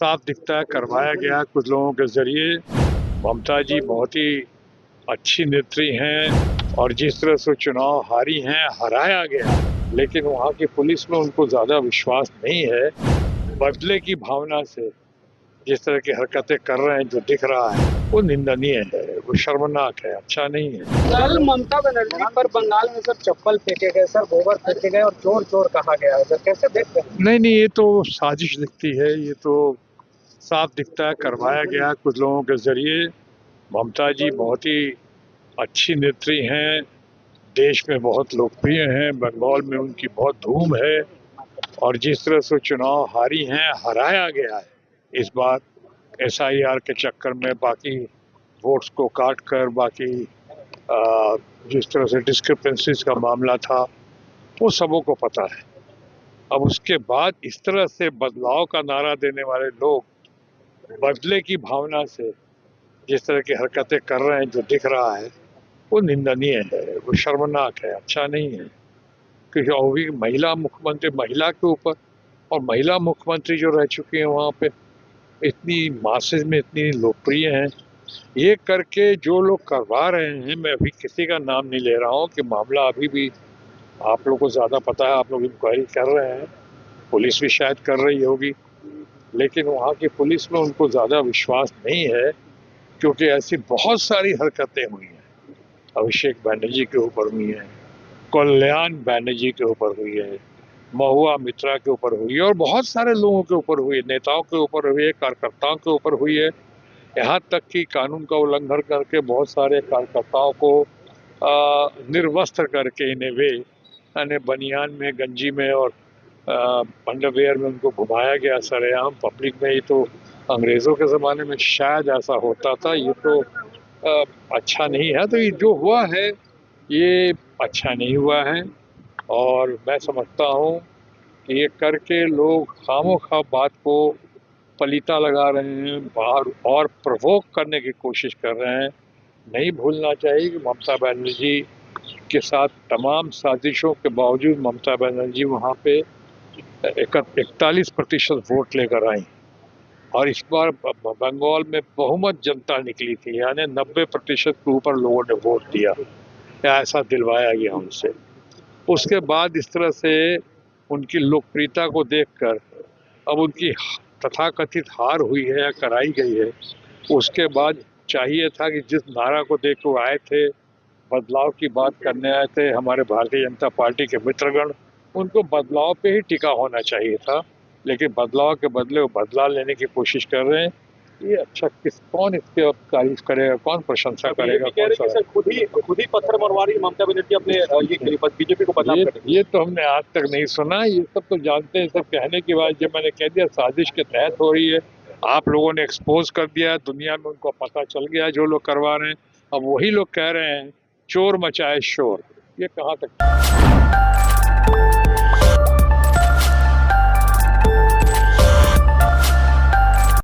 साफ दिखता है करवाया गया कुछ लोगों के जरिए। ममता जी बहुत ही अच्छी नेत्री हैं और जिस तरह से चुनाव हारी हैं, हराया गया, लेकिन वहाँ की पुलिस में उनको ज़्यादा विश्वास नहीं है। बदले की भावना से जिस तरह की हरकतें कर रहे हैं, जो दिख रहा है वो निंदनीय है, वो शर्मनाक है, अच्छा नहीं है। कल ममता बनर्जी पर बंगाल में सर चप्पल फेंके गए, सर गोबर फेंके गए और चोर चोर कहा गया है, सर कैसे देखते हैं? नहीं, ये तो साजिश दिखती है, ये तो साफ दिखता है करवाया गया कुछ लोगों के जरिए। ममता जी बहुत ही अच्छी नेत्री हैं, देश में बहुत लोकप्रिय हैं, बंगाल में उनकी बहुत धूम है और जिस तरह से चुनाव हारी हैं, हराया गया है इस बार SIR के चक्कर में, बाकी वोट्स को काट कर, बाकी जिस तरह से डिस्क्रिपेंसीज का मामला था वो सबों को पता है। अब उसके बाद इस तरह से बदलाव का नारा देने वाले लोग बदले की भावना से जिस तरह की हरकतें कर रहे हैं, जो दिख रहा है वो निंदनीय है, वो शर्मनाक है, अच्छा नहीं है। क्योंकि अभी महिला मुख्यमंत्री, महिला के ऊपर, और महिला मुख्यमंत्री जो रह चुकी है वहाँ पे इतनी मासेज में इतनी लोकप्रिय हैं, ये करके जो लोग करवा रहे हैं, मैं अभी किसी का नाम नहीं ले रहा हूँ कि मामला अभी भी आप लोगों को ज़्यादा पता है, आप लोग इंक्वायरी कर रहे हैं, पुलिस भी शायद कर रही होगी, लेकिन वहाँ की पुलिस में उनको ज़्यादा विश्वास नहीं है क्योंकि ऐसी बहुत सारी हरकतें हुई हैं। अभिषेक बनर्जी के ऊपर हुई है, कल्याण बनर्जी के ऊपर हुई है, महुआ मित्रा के ऊपर हुई है और बहुत सारे लोगों के ऊपर हुई है, नेताओं के ऊपर हुई है, कार्यकर्ताओं के ऊपर हुई है। यहाँ तक कि कानून का उल्लंघन करके बहुत सारे कार्यकर्ताओं को निर्वस्त्र करके, इन्हें वे यानी बनियान में, गंजी में और अंडरवेयर में उनको घुमाया गया सरेआम पब्लिक में। ये तो अंग्रेज़ों के ज़माने में शायद ऐसा होता था, ये तो अच्छा नहीं है। तो ये जो हुआ है ये अच्छा नहीं हुआ है और मैं समझता हूँ कि ये करके लोग खामोखा बात को पलीता लगा रहे हैं, बाहर और प्रवोक करने की कोशिश कर रहे हैं। नहीं भूलना चाहिए कि ममता बनर्जी के साथ तमाम साजिशों के बावजूद ममता बनर्जी वहाँ पे 41% वोट लेकर आई और इस बार बंगाल में बहुमत जनता निकली थी, यानी 90% के ऊपर लोगों ने वोट दिया, या ऐसा दिलवाया गया उनसे। उसके बाद इस तरह से उनकी लोकप्रियता को देखकर अब उनकी तथाकथित हार हुई है या कराई गई है, उसके बाद चाहिए था कि जिस नारा को देख कर आए थे, बदलाव की बात करने आए थे हमारे भारतीय जनता पार्टी के मित्रगण, उनको बदलाव पे ही टिका होना चाहिए था, लेकिन बदलाव के बदले वो बदलाव लेने की कोशिश कर रहे हैं। ये अच्छा कौन इसके अब तारीफ करेगा, कौन प्रशंसा करेगा? खुद ही पत्थर मरवा रही ममता बनर्जी अपने ये बीजेपी को बदनाम कर रही है। ये तो हमने आज तक नहीं सुना, ये सब तो जानते हैं। सब कहने की बात, जब मैंने कह दिया साजिश के तहत हो रही है, आप लोगों ने एक्सपोज कर दिया, दुनिया में उनको पता चल गया जो लोग करवा रहे हैं। अब वही लोग कह रहे हैं चोर मचाए शोर, ये कहाँ तक?